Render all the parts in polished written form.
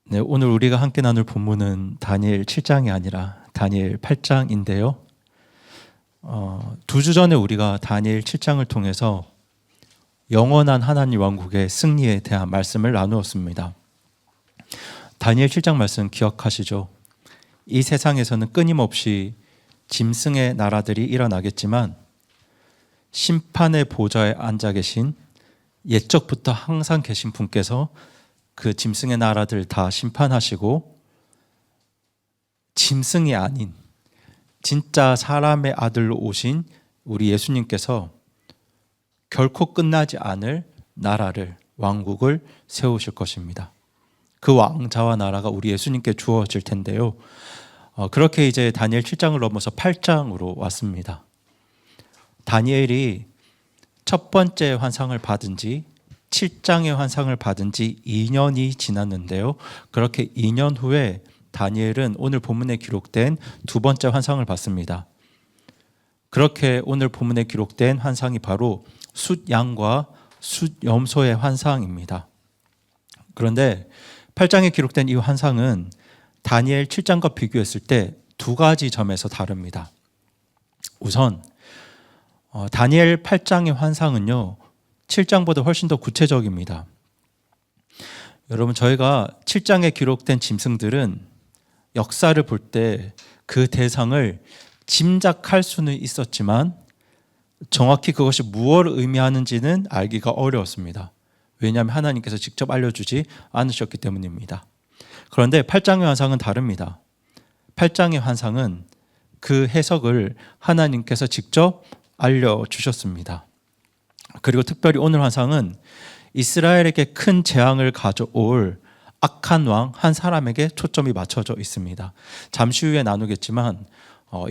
네, 오늘 우리가 함께 나눌 본문은 다니엘 7장이 아니라 다니엘 8장인데요. 두 주 전에 우리가 다니엘 7장을 통해서 영원한 하나님 왕국의 승리에 대한 말씀을 나누었습니다. 다니엘 7장 말씀 기억하시죠? 이 세상에서는 끊임없이 짐승의 나라들이 일어나겠지만 심판의 보좌에 앉아 계신 옛적부터 항상 계신 분께서 그 짐승의 나라들 다 심판하시고 짐승이 아닌 진짜 사람의 아들로 오신 우리 예수님께서 결코 끝나지 않을 나라를, 왕국을 세우실 것입니다. 그 왕자와 나라가 우리 예수님께 주어질 텐데요. 그렇게 이제 다니엘 7장을 넘어서 8장으로 왔습니다. 다니엘이 첫 번째 환상을 받은 지 7장의 환상을 받은 지 2년이 지났는데요. 그렇게 2년 후에 다니엘은 오늘 본문에 기록된 두 번째 환상을 받습니다. 그렇게 오늘 본문에 기록된 환상이 바로 숫양과 숫염소의 환상입니다. 그런데 8장에 기록된 이 환상은 다니엘 7장과 비교했을 때 두 가지 점에서 다릅니다. 우선 다니엘 8장의 환상은요, 7장보다 훨씬 더 구체적입니다. 여러분, 저희가 7장에 기록된 짐승들은 역사를 볼 때 그 대상을 짐작할 수는 있었지만 정확히 그것이 무엇을 의미하는지는 알기가 어려웠습니다. 왜냐하면 하나님께서 직접 알려주지 않으셨기 때문입니다. 그런데 8장의 환상은 다릅니다. 8장의 환상은 그 해석을 하나님께서 직접 알려주셨습니다. 그리고 특별히 오늘 환상은 이스라엘에게 큰 재앙을 가져올 악한 왕 한 사람에게 초점이 맞춰져 있습니다. 잠시 후에 나누겠지만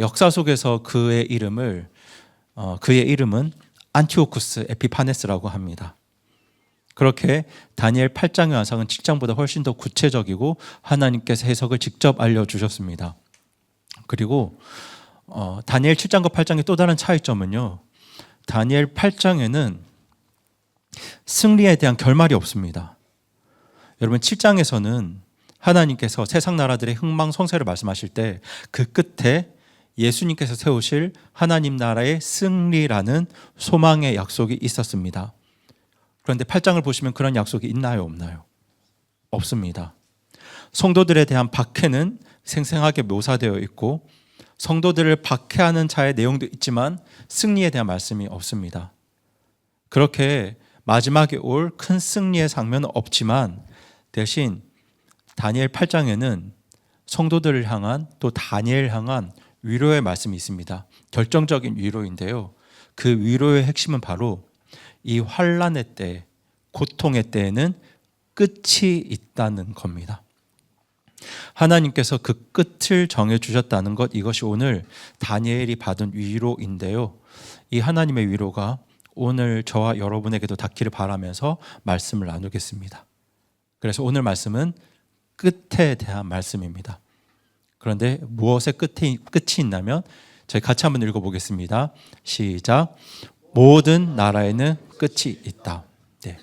역사 속에서 그의 이름은 안티오쿠스 에피파네스라고 합니다. 그렇게 다니엘 8장의 환상은 7장보다 훨씬 더 구체적이고 하나님께서 해석을 직접 알려주셨습니다. 그리고 다니엘 7장과 8장의 또 다른 차이점은요, 다니엘 8장에는 승리에 대한 결말이 없습니다. 여러분, 7장에서는 하나님께서 세상 나라들의 흥망성쇠를 말씀하실 때 그 끝에 예수님께서 세우실 하나님 나라의 승리라는 소망의 약속이 있었습니다. 그런데 8장을 보시면 그런 약속이 있나요, 없나요? 없습니다. 성도들에 대한 박해는 생생하게 묘사되어 있고 성도들을 박해하는 자의 내용도 있지만 승리에 대한 말씀이 없습니다. 그렇게 마지막에 올 큰 승리의 장면은 없지만 대신 다니엘 8장에는 성도들을 향한, 또 다니엘 향한 위로의 말씀이 있습니다. 결정적인 위로인데요. 그 위로의 핵심은 바로 이 환난의 때, 고통의 때에는 끝이 있다는 겁니다. 하나님께서 그 끝을 정해주셨다는 것, 이것이 오늘 다니엘이 받은 위로인데요. 이 하나님의 위로가 오늘 저와 여러분에게도 닿기를 바라면서 말씀을 나누겠습니다. 그래서 오늘 말씀은 끝에 대한 말씀입니다. 그런데 무엇의 끝이 있냐면 저희 같이 한번 읽어보겠습니다. 시작. 모든 나라에는 끝이 있다. 네.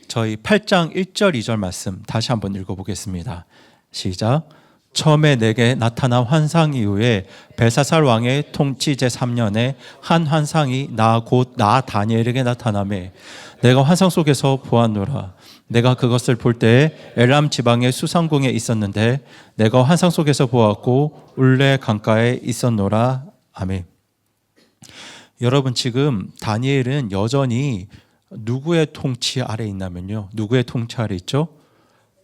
저희 8장 1절 2절 말씀 다시 한번 읽어보겠습니다. 시작. 처음에 내게 나타난 환상 이후에 벨사살 왕의 통치 제3년에 한 환상이 나 다니엘에게 나타나매 내가 환상 속에서 보았노라. 내가 그것을 볼 때에 엘람 지방의 수상궁에 있었는데 내가 환상 속에서 보았고 울레 강가에 있었노라. 아멘. 여러분, 지금 다니엘은 여전히 누구의 통치 아래 있냐면요, 누구의 통치 아래 있죠?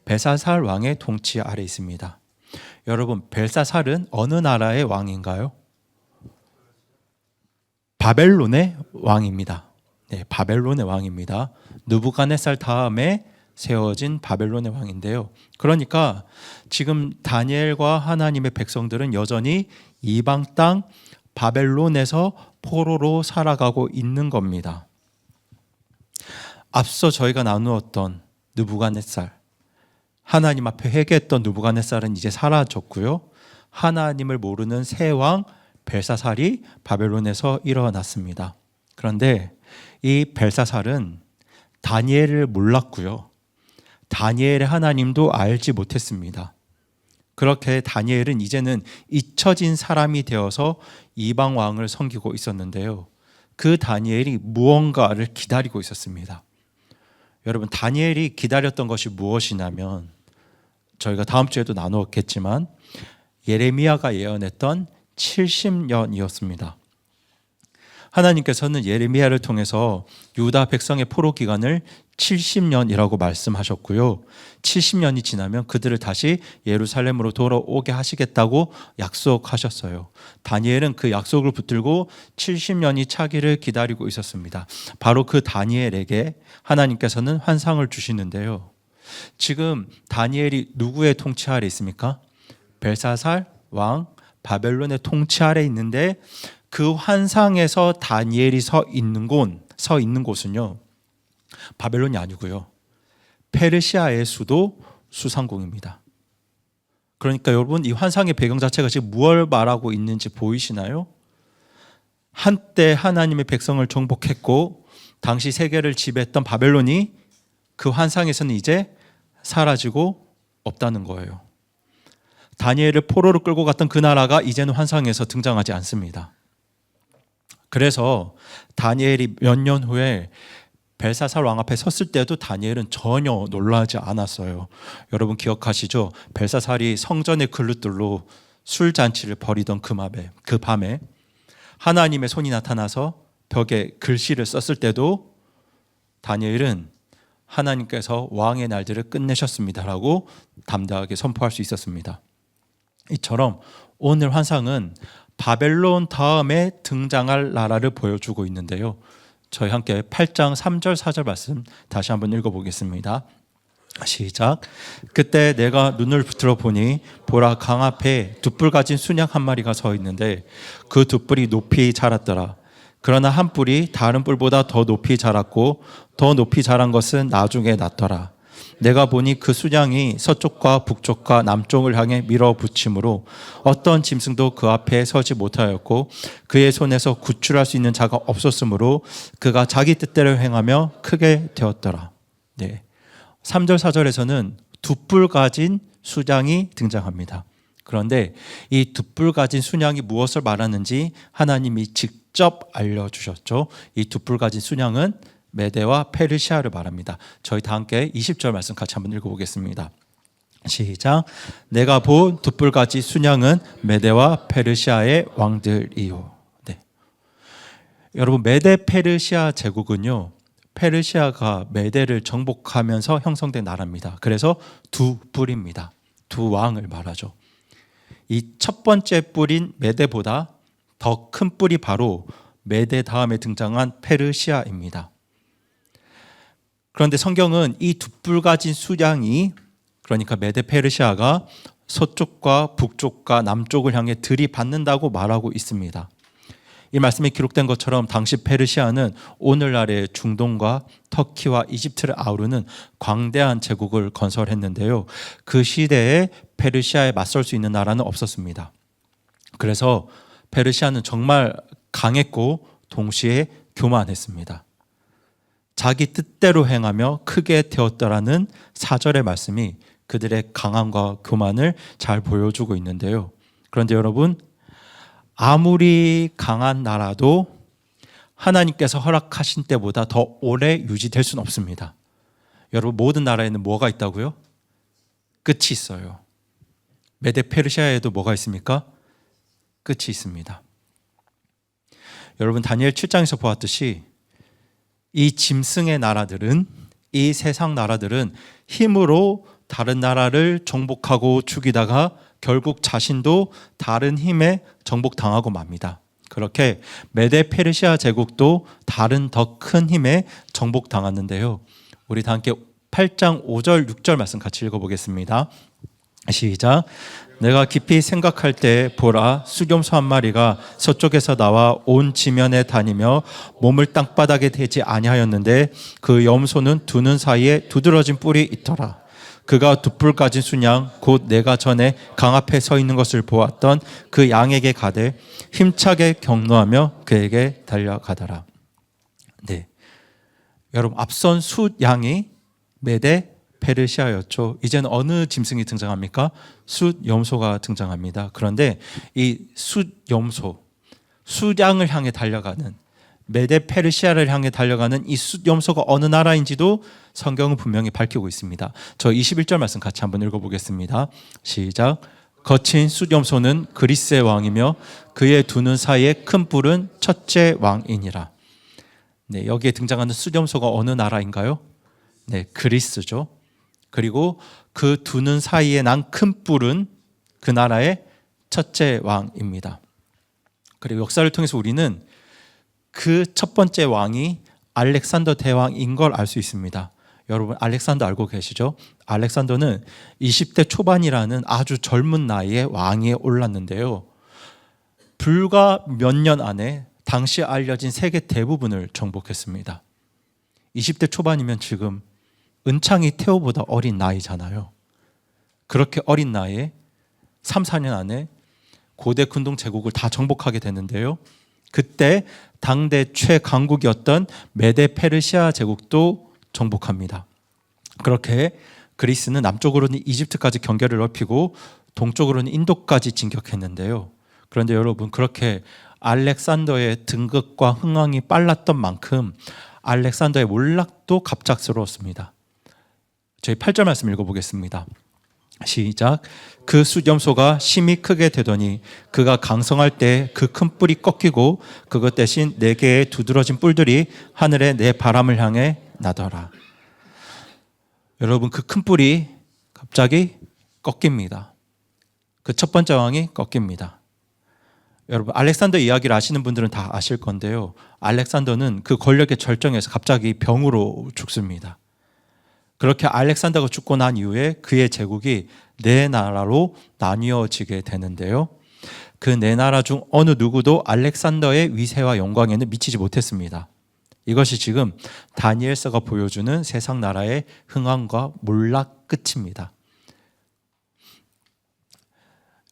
벨사살 왕의 통치 아래 있습니다. 여러분, 벨사살은 어느 나라의 왕인가요? 바벨론의 왕입니다. 네, 바벨론의 왕입니다. 느부갓네살 다음에 세워진 바벨론의 왕인데요. 그러니까 지금 다니엘과 하나님의 백성들은 여전히 이방 땅 바벨론에서 포로로 살아가고 있는 겁니다. 앞서 저희가 나누었던 느부갓네살, 하나님 앞에 회개했던 느부갓네살은 이제 사라졌고요. 하나님을 모르는 새 왕 벨사살이 바벨론에서 일어났습니다. 그런데 이 벨사살은 다니엘을 몰랐고요. 다니엘의 하나님도 알지 못했습니다. 그렇게 다니엘은 이제는 잊혀진 사람이 되어서 이방 왕을 섬기고 있었는데요. 그 다니엘이 무언가를 기다리고 있었습니다. 여러분, 다니엘이 기다렸던 것이 무엇이냐면, 저희가 다음 주에도 나누었겠지만 예레미야가 예언했던 70년이었습니다. 하나님께서는 예레미야를 통해서 유다 백성의 포로 기간을 70년이라고 말씀하셨고요. 70년이 지나면 그들을 다시 예루살렘으로 돌아오게 하시겠다고 약속하셨어요. 다니엘은 그 약속을 붙들고 70년이 차기를 기다리고 있었습니다. 바로 그 다니엘에게 하나님께서는 환상을 주시는데요. 지금 다니엘이 누구의 통치 아래 있습니까? 벨사살 왕 바벨론의 통치 아래 있는데, 그 환상에서 다니엘이 서 있는 곳은요, 바벨론이 아니고요, 페르시아의 수도 수상궁입니다. 그러니까 여러분, 이 환상의 배경 자체가 지금 무엇을 말하고 있는지 보이시나요? 한때 하나님의 백성을 정복했고 당시 세계를 지배했던 바벨론이 그 환상에서는 이제 사라지고 없다는 거예요. 다니엘을 포로로 끌고 갔던 그 나라가 이제는 환상에서 등장하지 않습니다. 그래서 다니엘이 몇 년 후에 벨사살 왕 앞에 섰을 때도 다니엘은 전혀 놀라지 않았어요. 여러분 기억하시죠? 벨사살이 성전의 그릇들로 술잔치를 벌이던 그 밤에 하나님의 손이 나타나서 벽에 글씨를 썼을 때도 다니엘은 하나님께서 왕의 날들을 끝내셨습니다라고 담대하게 선포할 수 있었습니다. 이처럼 오늘 환상은 바벨론 다음에 등장할 나라를 보여주고 있는데요. 저희 함께 8장 3절 4절 말씀 다시 한번 읽어보겠습니다. 시작. 그때 내가 눈을 들어보니 보라, 강 앞에 둣불 가진 순양 한 마리가 서 있는데 그 둣불이 높이 자랐더라. 그러나 한 뿔이 다른 뿔보다 더 높이 자랐고 더 높이 자란 것은 나중에 났더라. 내가 보니 그 순양이 서쪽과 북쪽과 남쪽을 향해 밀어붙이므로 어떤 짐승도 그 앞에 서지 못하였고 그의 손에서 구출할 수 있는 자가 없었으므로 그가 자기 뜻대로 행하며 크게 되었더라. 네. 3절 4절에서는 둣불 가진 순양이 등장합니다. 그런데 이 둣불 가진 순양이 무엇을 말하는지 하나님이 직접 알려주셨죠. 이 둣불 가진 순양은 메대와 페르시아를 말합니다. 저희 다 함께 20절 말씀 같이 한번 읽어보겠습니다. 시작. 내가 본 둣불 가진 순양은 메대와 페르시아의 왕들이요. 네. 여러분, 메대 페르시아 제국은요, 페르시아가 메대를 정복하면서 형성된 나라입니다. 그래서 두 뿔입니다. 두 왕을 말하죠. 이 첫 번째 뿔인 메대보다 더 큰 뿔이 바로 메대 다음에 등장한 페르시아입니다. 그런데 성경은 이 둣불 가진 순양이, 그러니까 메대 페르시아가 서쪽과 북쪽과 남쪽을 향해 들이받는다고 말하고 있습니다. 이 말씀에 기록된 것처럼 당시 페르시아는 오늘날의 중동과 터키와 이집트를 아우르는 광대한 제국을 건설했는데요. 그 시대에 페르시아에 맞설 수 있는 나라는 없었습니다. 그래서 페르시아는 정말 강했고 동시에 교만했습니다. 자기 뜻대로 행하며 크게 되었다라는 4절의 말씀이 그들의 강함과 교만을 잘 보여주고 있는데요. 그런데 여러분, 아무리 강한 나라도 하나님께서 허락하신 때보다 더 오래 유지될 수는 없습니다. 여러분, 모든 나라에는 뭐가 있다고요? 끝이 있어요. 메데 페르시아에도 뭐가 있습니까? 끝이 있습니다. 여러분, 다니엘 7장에서 보았듯이 이 짐승의 나라들은, 이 세상 나라들은 힘으로 다른 나라를 정복하고 죽이다가 결국 자신도 다른 힘에 정복당하고 맙니다. 그렇게 메데 페르시아 제국도 다른 더 큰 힘에 정복당했는데요. 우리 다 함께 8장 5절 6절 말씀 같이 읽어보겠습니다. 시작. 내가 깊이 생각할 때 보라, 수렴소 한 마리가 서쪽에서 나와 온 지면에 다니며 몸을 땅바닥에 대지 아니하였는데 그 염소는 두 눈 사이에 두드러진 뿔이 있더라. 그가 둣불 가진 순양, 곧 내가 전에 강 앞에 서 있는 것을 보았던 그 양에게 가되 힘차게 경노하며 그에게 달려가더라. 네, 여러분, 앞선 숫양이 메대 페르시아였죠. 이제는 어느 짐승이 등장합니까? 숫염소가 등장합니다. 그런데 이 숫염소, 숫양을 향해 달려가는, 메데 페르시아를 향해 달려가는 이 숫염소가 어느 나라인지도 성경은 분명히 밝히고 있습니다. 저 21절 말씀 같이 한번 읽어보겠습니다. 시작. 거친 숫염소는 그리스의 왕이며 그의 두 눈 사이에 큰 뿔은 첫째 왕이니라. 네, 여기에 등장하는 숫염소가 어느 나라인가요? 네, 그리스죠. 그리고 그 두 눈 사이에 난 큰 뿔은 그 나라의 첫째 왕입니다. 그리고 역사를 통해서 우리는 그 첫 번째 왕이 알렉산더 대왕인 걸 알 수 있습니다. 여러분 알렉산더 알고 계시죠? 알렉산더는 20대 초반이라는 아주 젊은 나이에 왕위에 올랐는데요. 불과 몇 년 안에 당시 알려진 세계 대부분을 정복했습니다. 20대 초반이면 지금 은창이 태호보다 어린 나이잖아요. 그렇게 어린 나이에 3, 4년 안에 고대 근동 제국을 다 정복하게 되는데요. 그때 당대 최강국이었던 메데 페르시아 제국도 정복합니다. 그렇게 그리스는 남쪽으로는 이집트까지 경계를 넓히고 동쪽으로는 인도까지 진격했는데요. 그런데 여러분 그렇게 알렉산더의 등극과 흥황이 빨랐던 만큼 알렉산더의 몰락도 갑작스러웠습니다. 저희 8절 말씀 읽어보겠습니다. 시작. 그 숫염소가 심히 크게 되더니 그가 강성할 때 그 큰 뿔이 꺾이고 그것 대신 네 개의 두드러진 뿔들이 하늘에 내 바람을 향해 나더라. 여러분 그 큰 뿔이 갑자기 꺾입니다. 그 첫 번째 왕이 꺾입니다. 여러분 알렉산더 이야기를 아시는 분들은 다 아실 건데요. 알렉산더는 그 권력의 절정에서 갑자기 병으로 죽습니다. 그렇게 알렉산더가 죽고 난 이후에 그의 제국이 네 나라로 나뉘어지게 되는데요. 그 네 나라 중 어느 누구도 알렉산더의 위세와 영광에는 미치지 못했습니다. 이것이 지금 다니엘서가 보여주는 세상 나라의 흥황과 몰락 끝입니다.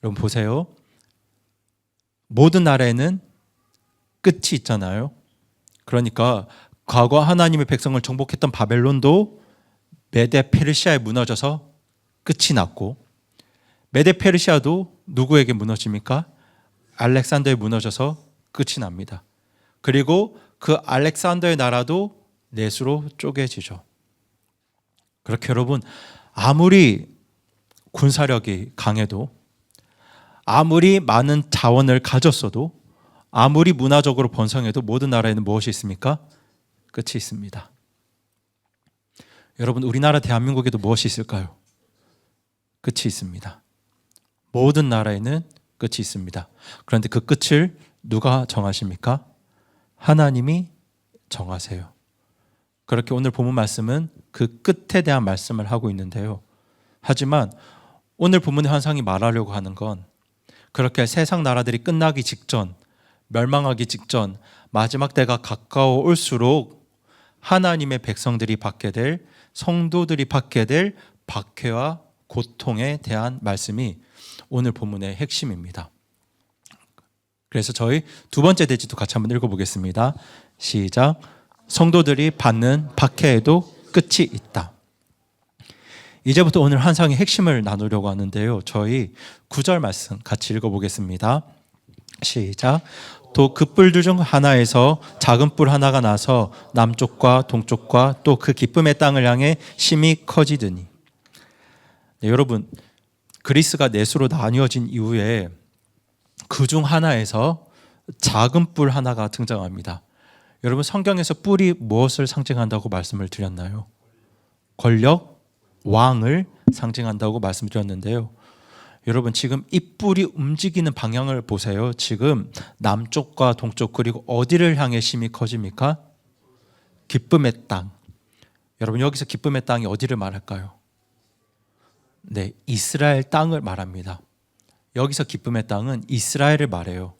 여러분 보세요. 모든 나라에는 끝이 있잖아요. 그러니까 과거 하나님의 백성을 정복했던 바벨론도 메데 페르시아에 무너져서 끝이 났고, 메데 페르시아도 누구에게 무너집니까? 알렉산더에 무너져서 끝이 납니다. 그리고 그 알렉산더의 나라도 넷으로 쪼개지죠. 그렇게 여러분 아무리 군사력이 강해도, 아무리 많은 자원을 가졌어도, 아무리 문화적으로 번성해도 모든 나라에는 무엇이 있습니까? 끝이 있습니다. 여러분 우리나라 대한민국에도 무엇이 있을까요? 끝이 있습니다. 모든 나라에는 끝이 있습니다. 그런데 그 끝을 누가 정하십니까? 하나님이 정하세요. 그렇게 오늘 본문 말씀은 그 끝에 대한 말씀을 하고 있는데요. 하지만 오늘 본문의 환상이 말하려고 하는 건 그렇게 세상 나라들이 끝나기 직전, 멸망하기 직전, 마지막 때가 가까워 올수록 하나님의 백성들이 받게 될, 성도들이 받게 될 박해와 고통에 대한 말씀이 오늘 본문의 핵심입니다. 그래서 저희 두 번째 대지도 같이 한번 읽어보겠습니다. 시작. 성도들이 받는 박해에도 끝이 있다. 이제부터 오늘 환상의 핵심을 나누려고 하는데요. 저희 9절 말씀 같이 읽어보겠습니다. 시작. 또 그 뿔들 중 하나에서 작은 뿔 하나가 나서 남쪽과 동쪽과 또 그 기쁨의 땅을 향해 심히 커지더니. 네, 여러분 그리스가 넷으로 나뉘어진 이후에 그 중 하나에서 작은 뿔 하나가 등장합니다. 여러분 성경에서 뿔이 무엇을 상징한다고 말씀을 드렸나요? 권력, 왕을 상징한다고 말씀드렸는데요. 여러분 지금 이 뿔이 움직이는 방향을 보세요. 지금 남쪽과 동쪽 그리고 어디를 향해 심히 커집니까? 기쁨의 땅. 여러분 여기서 기쁨의 땅이 어디를 말할까요? 네, 이스라엘 땅을 말합니다. 여기서 기쁨의 땅은 이스라엘을 말해요.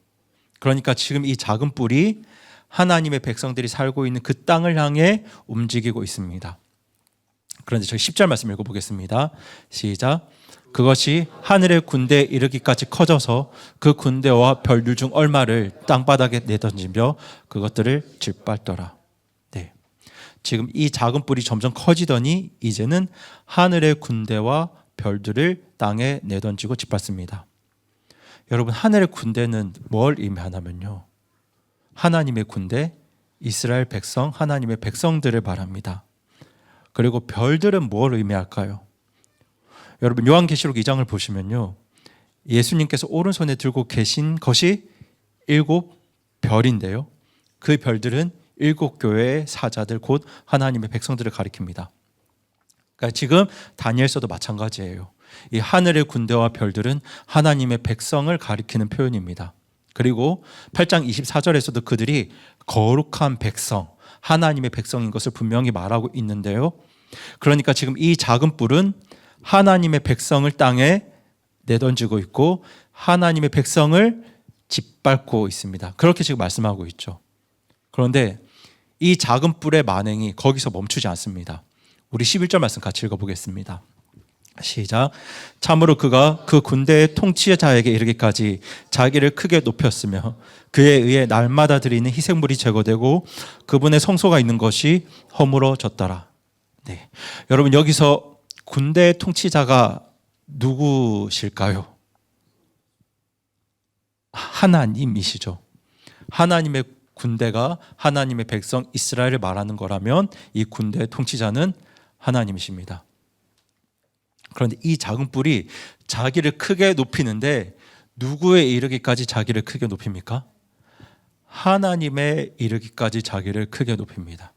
그러니까 지금 이 작은 뿔이 하나님의 백성들이 살고 있는 그 땅을 향해 움직이고 있습니다. 그런데 저희 10절 말씀 읽어보겠습니다. 시작. 그것이 하늘의 군대에 이르기까지 커져서 그 군대와 별들 중 얼마를 땅바닥에 내던지며 그것들을 짓밟더라. 네. 지금 이 작은 뿔이 점점 커지더니 이제는 하늘의 군대와 별들을 땅에 내던지고 짓밟습니다. 여러분, 하늘의 군대는 뭘 의미하냐면요, 하나님의 군대, 이스라엘 백성, 하나님의 백성들을 말합니다. 그리고 별들은 뭘 의미할까요? 여러분, 요한계시록 2장을 보시면요, 예수님께서 오른손에 들고 계신 것이 7별인데요, 그 별들은 7교회의 사자들, 곧 하나님의 백성들을 가리킵니다. 그러니까 지금 다니엘서도 마찬가지예요. 이 하늘의 군대와 별들은 하나님의 백성을 가리키는 표현입니다. 그리고 8장 24절에서도 그들이 거룩한 백성, 하나님의 백성인 것을 분명히 말하고 있는데요, 그러니까 지금 이 작은 뿔은 하나님의 백성을 땅에 내던지고 있고 하나님의 백성을 짓밟고 있습니다. 그렇게 지금 말씀하고 있죠. 그런데 이 작은 뿔의 만행이 거기서 멈추지 않습니다. 우리 11절 말씀 같이 읽어보겠습니다. 시작. 참으로 그가 그 군대의 통치자에게 이르기까지 자기를 크게 높였으며 그에 의해 날마다 드리는 희생물이 제거되고 그분의 성소가 있는 것이 허물어졌더라. 네. 여러분, 여기서 군대의 통치자가 누구실까요? 하나님이시죠. 하나님의 군대가 하나님의 백성 이스라엘을 말하는 거라면 이 군대의 통치자는 하나님이십니다. 그런데 이 작은 뿔이 자기를 크게 높이는데 누구에 이르기까지 자기를 크게 높입니까? 하나님에 이르기까지 자기를 크게 높입니다.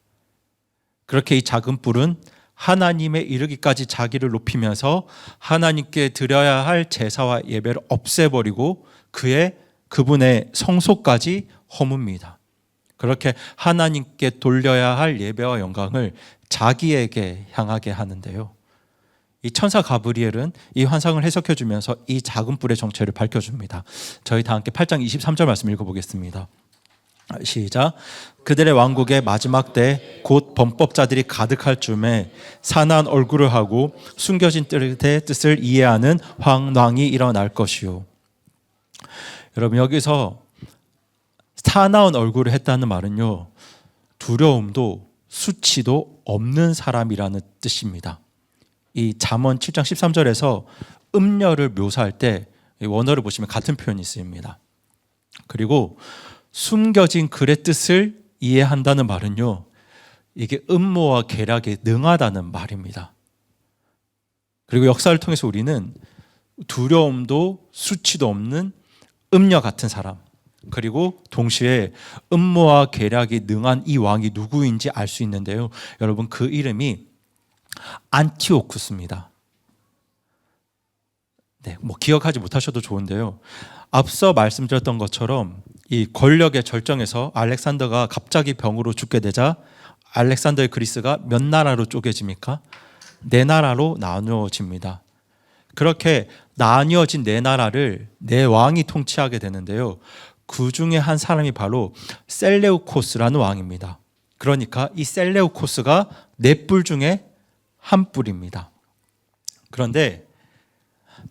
그렇게 이 작은 뿔은 하나님에 이르기까지 자기를 높이면서 하나님께 드려야 할 제사와 예배를 없애버리고 그분의 성소까지 허뭅니다. 그렇게 하나님께 돌려야 할 예배와 영광을 자기에게 향하게 하는데요, 이 천사 가브리엘은 이 환상을 해석해 주면서 이 작은 뿔의 정체를 밝혀줍니다. 저희 다 함께 8장 23절 말씀 읽어보겠습니다. 시작. 그들의 왕국의 마지막 때 곧 범법자들이 가득할 즈음에 사나운 얼굴을 하고 숨겨진 뜻을 이해하는 황왕이 일어날 것이요. 여러분, 여기서 사나운 얼굴을 했다는 말은요, 두려움도 수치도 없는 사람이라는 뜻입니다. 이 잠언 7장 13절에서 음녀를 묘사할 때 원어를 보시면 같은 표현이 쓰입니다. 그리고 숨겨진 글의 뜻을 이해한다는 말은요, 이게 음모와 계략에 능하다는 말입니다. 그리고 역사를 통해서 우리는 두려움도 수치도 없는 음녀 같은 사람, 그리고 동시에 음모와 계략이 능한 이 왕이 누구인지 알 수 있는데요, 여러분, 그 이름이 안티오쿠스입니다. 네, 기억하지 못하셔도 좋은데요, 앞서 말씀드렸던 것처럼 이 권력의 절정에서 알렉산더가 갑자기 병으로 죽게 되자 알렉산더의 그리스가 몇 나라로 쪼개집니까? 4나라로 나누어집니다. 그렇게 나뉘어진 4나라를 4왕이 통치하게 되는데요, 그 중에 한 사람이 바로 셀레우코스라는 왕입니다. 그러니까 이 셀레우코스가 4뿔 중에 한 뿔입니다. 그런데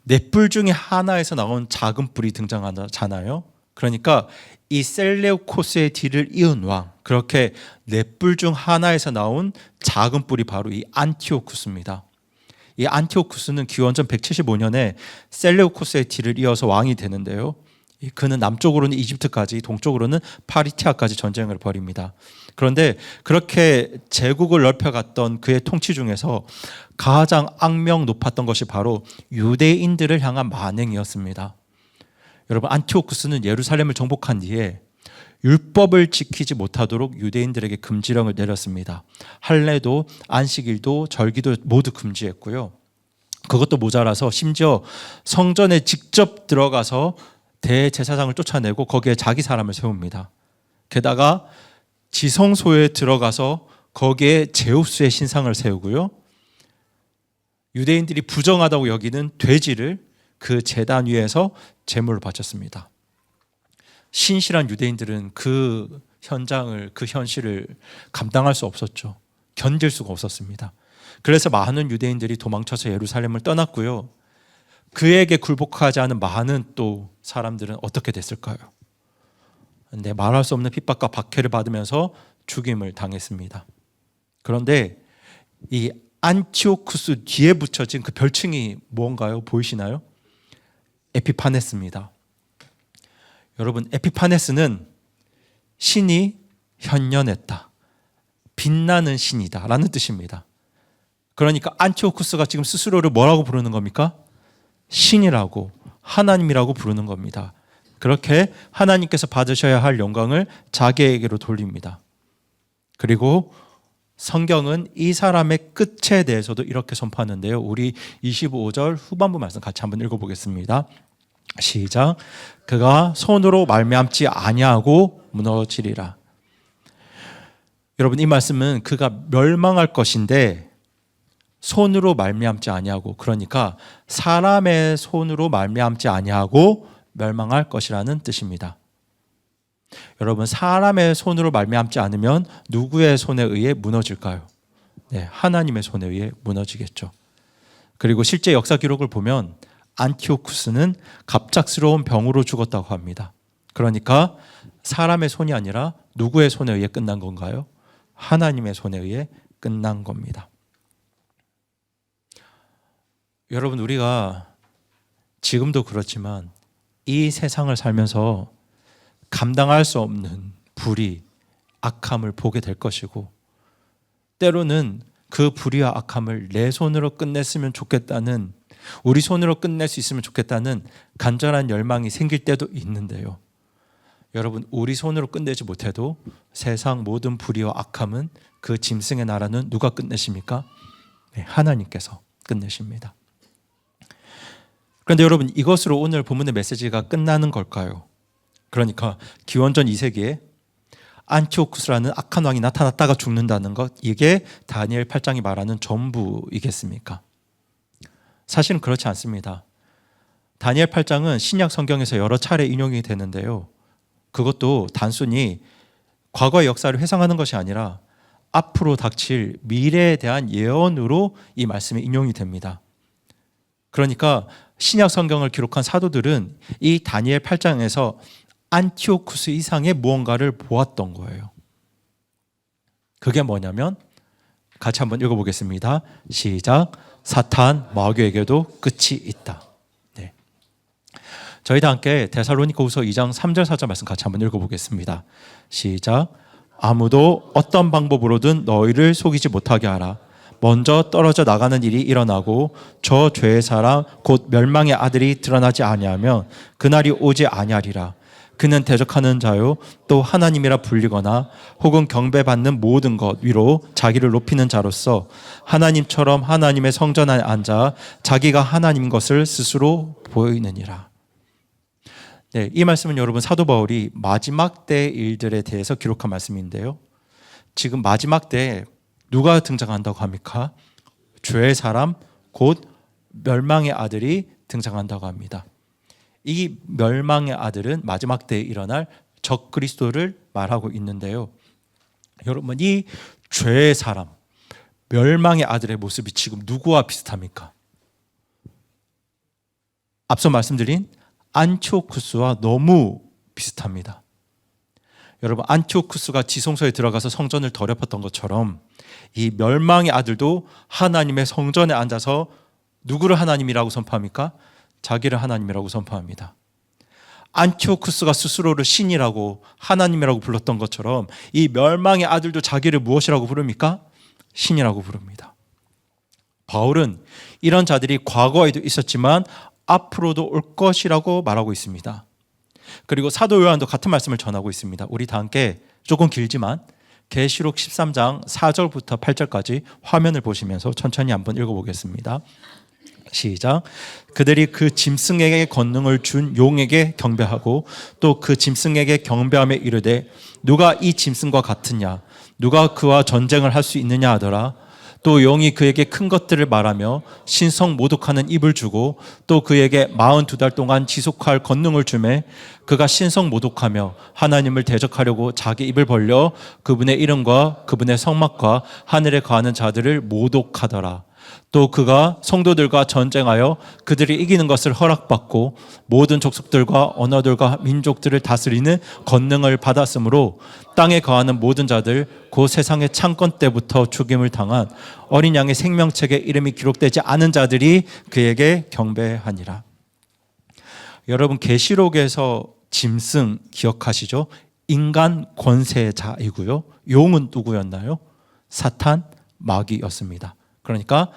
4뿔 중에 하나에서 나온 작은 뿔이 등장하잖아요. 그러니까 이 셀레우코스의 뒤를 이은 왕, 그렇게 4뿔 중 하나에서 나온 작은 뿔이 바로 이 안티오쿠스입니다. 이 안티오쿠스는 기원전 175년에 셀레우코스의 뒤를 이어서 왕이 되는데요, 그는 남쪽으로는 이집트까지, 동쪽으로는 파리티아까지 전쟁을 벌입니다. 그런데 그렇게 제국을 넓혀갔던 그의 통치 중에서 가장 악명 높았던 것이 바로 유대인들을 향한 만행이었습니다. 여러분, 안티오쿠스는 예루살렘을 정복한 뒤에 율법을 지키지 못하도록 유대인들에게 금지령을 내렸습니다. 할례도 안식일도 절기도 모두 금지했고요, 그것도 모자라서 심지어 성전에 직접 들어가서 대제사장을 쫓아내고 거기에 자기 사람을 세웁니다. 게다가 지성소에 들어가서 거기에 제우스의 신상을 세우고요, 유대인들이 부정하다고 여기는 돼지를 그 제단 위에서 제물로 바쳤습니다. 신실한 유대인들은 그 현장을, 그 현실을 감당할 수 없었죠. 견딜 수가 없었습니다. 그래서 많은 유대인들이 도망쳐서 예루살렘을 떠났고요, 그에게 굴복하지 않은 많은 또 사람들은 어떻게 됐을까요? 근데 말할 수 없는 핍박과 박해를 받으면서 죽임을 당했습니다. 그런데 이 안티오쿠스 뒤에 붙여진 그 별칭이 뭔가요? 보이시나요? 에피파네스입니다. 여러분, 에피파네스는 신이 현년했다, 빛나는 신이다 라는 뜻입니다. 그러니까 안티오쿠스가 지금 스스로를 뭐라고 부르는 겁니까? 신이라고, 하나님이라고 부르는 겁니다. 그렇게 하나님께서 받으셔야 할 영광을 자기에게로 돌립니다. 그리고 성경은 이 사람의 끝에 대해서도 이렇게 선포하는데요. 우리 25절 후반부 말씀 같이 한번 읽어보겠습니다. 시작. 그가 손으로 말미암지 아니하고 무너지리라. 여러분, 이 말씀은 그가 멸망할 것인데 손으로 말미암지 아니하고, 그러니까 사람의 손으로 말미암지 아니하고 멸망할 것이라는 뜻입니다. 여러분, 사람의 손으로 말미암지 않으면 누구의 손에 의해 무너질까요? 네, 하나님의 손에 의해 무너지겠죠. 그리고 실제 역사 기록을 보면 안티오쿠스는 갑작스러운 병으로 죽었다고 합니다. 그러니까 사람의 손이 아니라 누구의 손에 의해 끝난 건가요? 하나님의 손에 의해 끝난 겁니다. 여러분, 우리가 지금도 그렇지만 이 세상을 살면서 감당할 수 없는 불의, 악함을 보게 될 것이고, 때로는 그 불의와 악함을 내 손으로 끝냈으면 좋겠다는, 우리 손으로 끝낼 수 있으면 좋겠다는 간절한 열망이 생길 때도 있는데요. 여러분, 우리 손으로 끝내지 못해도 세상 모든 불의와 악함은, 그 짐승의 나라는 누가 끝내십니까? 네, 하나님께서 끝내십니다. 그런데 여러분, 이것으로 오늘 본문의 메시지가 끝나는 걸까요? 그러니까 기원전 2세기에 안티오쿠스라는 악한 왕이 나타났다가 죽는다는 것, 이게 다니엘 8장이 말하는 전부이겠습니까? 사실은 그렇지 않습니다. 다니엘 8장은 신약 성경에서 여러 차례 인용이 되는데요. 그것도 단순히 과거의 역사를 회상하는 것이 아니라 앞으로 닥칠 미래에 대한 예언으로 이 말씀이 인용이 됩니다. 그러니까 신약 성경을 기록한 사도들은 이 다니엘 8장에서 안티오쿠스 이상의 무언가를 보았던 거예요. 그게 뭐냐면, 같이 한번 읽어보겠습니다. 시작. 사탄 마귀에게도 끝이 있다. 네. 저희 다 함께 데살로니가후서 2장 3절 4절 말씀 같이 한번 읽어보겠습니다. 시작. 아무도 어떤 방법으로든 너희를 속이지 못하게 하라. 먼저 떨어져 나가는 일이 일어나고 저 죄의 사람 곧 멸망의 아들이 드러나지 아니하면 그날이 오지 아니하리라. 그는 대적하는 자요 또 하나님이라 불리거나 혹은 경배받는 모든 것 위로 자기를 높이는 자로서 하나님처럼 하나님의 성전 안에 앉아 자기가 하나님인 것을 스스로 보이느니라. 네, 이 말씀은 여러분 사도 바울이 마지막 때 일들에 대해서 기록한 말씀인데요. 지금 마지막 때에 누가 등장한다고 합니까? 죄의 사람 곧 멸망의 아들이 등장한다고 합니다. 이 멸망의 아들은 마지막 때에 일어날 적그리스도를 말하고 있는데요. 여러분, 이 죄의 사람, 멸망의 아들의 모습이 지금 누구와 비슷합니까? 앞서 말씀드린 안티오쿠스와 너무 비슷합니다. 여러분, 안티오쿠스가 지성소에 들어가서 성전을 더럽혔던 것처럼 이 멸망의 아들도 하나님의 성전에 앉아서 누구를 하나님이라고 선포합니까? 자기를 하나님이라고 선포합니다. 안티오쿠스가 스스로를 신이라고 하나님이라고 불렀던 것처럼 이 멸망의 아들도 자기를 무엇이라고 부릅니까? 신이라고 부릅니다. 바울은 이런 자들이 과거에도 있었지만 앞으로도 올 것이라고 말하고 있습니다. 그리고 사도 요한도 같은 말씀을 전하고 있습니다. 우리 다 함께 조금 길지만 계시록 13장 4절부터 8절까지 화면을 보시면서 천천히 한번 읽어보겠습니다. 시작. 그들이 그 짐승에게 권능을 준 용에게 경배하고 또 그 짐승에게 경배하며 이르되 누가 이 짐승과 같으냐, 누가 그와 전쟁을 할 수 있느냐 하더라. 또 용이 그에게 큰 것들을 말하며 신성 모독하는 입을 주고 또 그에게 42달 동안 지속할 권능을 주매 그가 신성 모독하며 하나님을 대적하려고 자기 입을 벌려 그분의 이름과 그분의 성막과 하늘에 거하는 자들을 모독하더라. 또 그가 성도들과 전쟁하여 그들이 이기는 것을 허락받고 모든 족속들과 언어들과 민족들을 다스리는 권능을 받았으므로 땅에 거하는 모든 자들 곧 세상의 창건 때부터 죽임을 당한 어린 양의 생명책에 이름이 기록되지 않은 자들이 그에게 경배하니라. 여러분, 계시록에서 짐승 기억하시죠? 인간 권세자이고요. 용은 누구였나요? 사탄, 마귀였습니다. 그러니까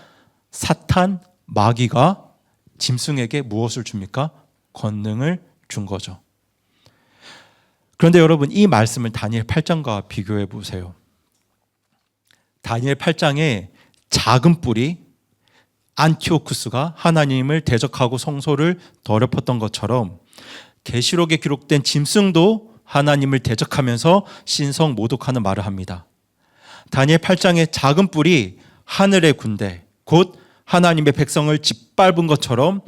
사탄, 마귀가 짐승에게 무엇을 줍니까? 권능을 준 거죠. 그런데 여러분, 이 말씀을 다니엘 8장과 비교해 보세요. 다니엘 8장에 작은 뿔이 안티오쿠스가 하나님을 대적하고 성소를 더럽혔던 것처럼 계시록에 기록된 짐승도 하나님을 대적하면서 신성 모독하는 말을 합니다. 다니엘 8장의 작은 뿔이 하늘의 군대, 곧 하나님의 백성을 짓밟은 것처럼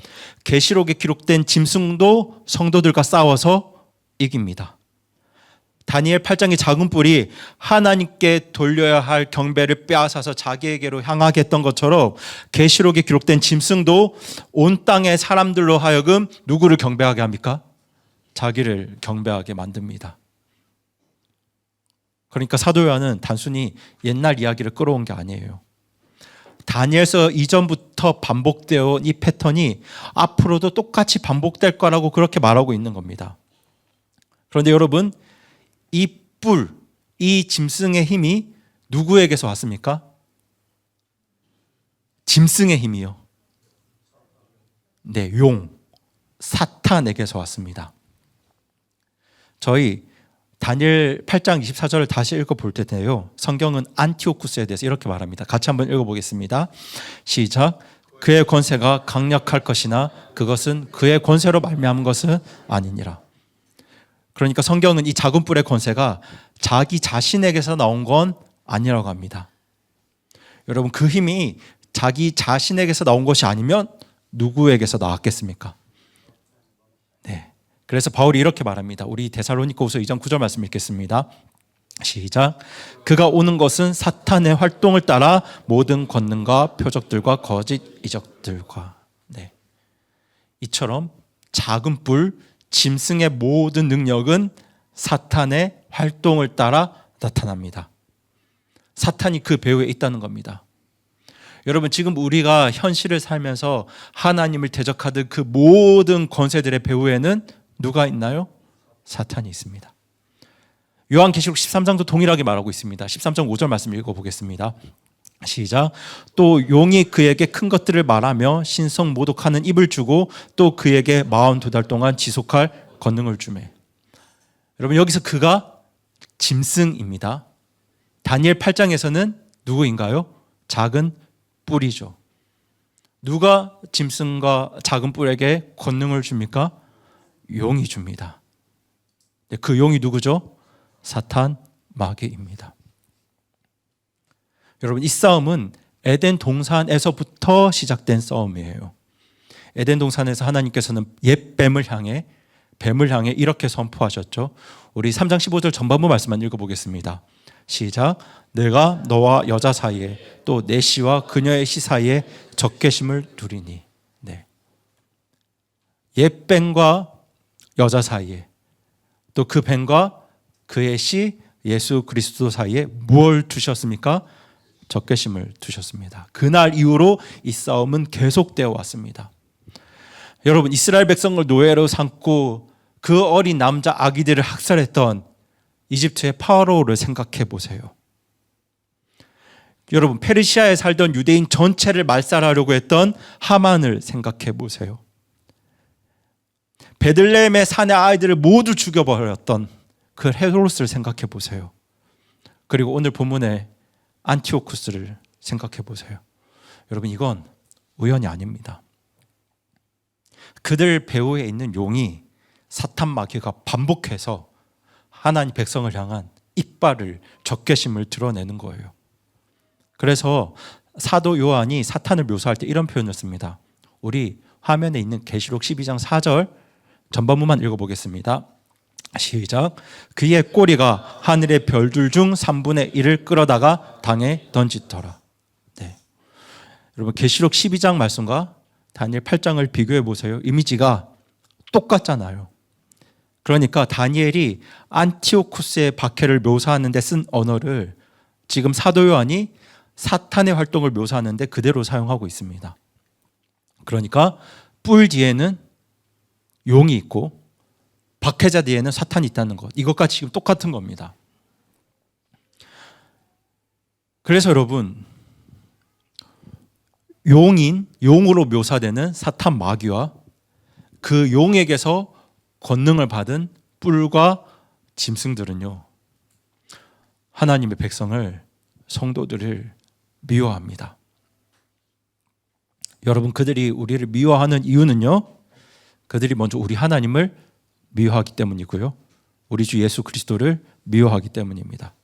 계시록에 기록된 짐승도 성도들과 싸워서 이깁니다. 다니엘 8장의 작은 뿔이 하나님께 돌려야 할 경배를 빼앗아서 자기에게로 향하게 했던 것처럼 계시록에 기록된 짐승도 온 땅의 사람들로 하여금 누구를 경배하게 합니까? 자기를 경배하게 만듭니다. 그러니까 사도 요한은 단순히 옛날 이야기를 끌어온 게 아니에요. 다니엘서 이전부터 반복되어 온 이 패턴이 앞으로도 똑같이 반복될 거라고 그렇게 말하고 있는 겁니다. 그런데 여러분, 이 뿔, 이 짐승의 힘이 누구에게서 왔습니까? 짐승의 힘이요. 네, 용, 사탄에게서 왔습니다. 저희 다니엘 8장 24절을 다시 읽어볼 텐데요. 성경은 안티오쿠스에 대해서 이렇게 말합니다. 같이 한번 읽어보겠습니다. 시작. 그의 권세가 강력할 것이나 그것은 그의 권세로 말미암은 것은 아니니라. 그러니까 성경은 이 작은 뿔의 권세가 자기 자신에게서 나온 건 아니라고 합니다. 여러분, 그 힘이 자기 자신에게서 나온 것이 아니면 누구에게서 나왔겠습니까? 네. 그래서 바울이 이렇게 말합니다. 우리 데살로니가후서 2장 9절 말씀 읽겠습니다. 시작. 그가 오는 것은 사탄의 활동을 따라 모든 권능과 표적들과 거짓 이적들과. 네. 이처럼 작은 뿔, 짐승의 모든 능력은 사탄의 활동을 따라 나타납니다. 사탄이 그 배후에 있다는 겁니다. 여러분, 지금 우리가 현실을 살면서 하나님을 대적하던 그 모든 권세들의 배후에는 누가 있나요? 사탄이 있습니다. 요한계시록 13장도 동일하게 말하고 있습니다. 13장 5절 말씀 읽어보겠습니다. 시작. 또 용이 그에게 큰 것들을 말하며 신성 모독하는 입을 주고 또 그에게 42달 동안 지속할 권능을 주매. 여러분, 여기서 그가 짐승입니다. 다니엘 8장에서는 누구인가요? 작은 뿔이죠. 누가 짐승과 작은 뿔에게 권능을 줍니까? 용이 줍니다. 그 용이 누구죠? 사탄, 마귀입니다. 여러분, 이 싸움은 에덴 동산에서부터 시작된 싸움이에요. 에덴 동산에서 하나님께서는 옛 뱀을 향해 이렇게 선포하셨죠. 우리 3장 15절 전반부 말씀만 읽어보겠습니다. 시작. 내가 너와 여자 사이에 또 내 씨와 그녀의 씨 사이에 적개심을 두리니. 네. 옛 뱀과 여자 사이에 또 그 뱀과 그의 씨 예수 그리스도 사이에 무엇을 두셨습니까? 적개심을 두셨습니다. 그날 이후로 이 싸움은 계속되어 왔습니다. 여러분, 이스라엘 백성을 노예로 삼고 그 어린 남자 아기들을 학살했던 이집트의 파라오를 생각해 보세요. 여러분, 페르시아에 살던 유대인 전체를 말살하려고 했던 하만을 생각해 보세요. 베들레헴의 산의 아이들을 모두 죽여버렸던 그 헤로스를 생각해 보세요. 그리고 오늘 본문의 안티오쿠스를 생각해 보세요. 여러분, 이건 우연이 아닙니다. 그들 배후에 있는 용이 사탄 마귀가 반복해서 하나님 백성을 향한 이빨을 적개심을 드러내는 거예요. 그래서 사도 요한이 사탄을 묘사할 때 이런 표현을 씁니다. 우리 화면에 있는 계시록 12장 4절 전반부만 읽어보겠습니다. 시작. 그의 꼬리가 하늘의 별들 중 3분의 1을 끌어다가 당에 던지더라. 네. 여러분 계시록 12장 말씀과 다니엘 8장을 비교해 보세요. 이미지가 똑같잖아요. 그러니까 다니엘이 안티오쿠스의 박해를 묘사하는 데 쓴 언어를 지금 사도 요한이 사탄의 활동을 묘사하는 데 그대로 사용하고 있습니다. 그러니까 뿔 뒤에는 용이 있고 박해자 뒤에는 사탄이 있다는 것. 이것과 지금 똑같은 겁니다. 그래서 여러분, 용으로 묘사되는 사탄 마귀와 그 용에게서 권능을 받은 뿔과 짐승들은요, 하나님의 백성을, 성도들을 미워합니다. 여러분, 그들이 우리를 미워하는 이유는요, 그들이 먼저 우리 하나님을 미워하기 때문이고요, 우리 주 예수 그리스도를 미워하기 때문입니다.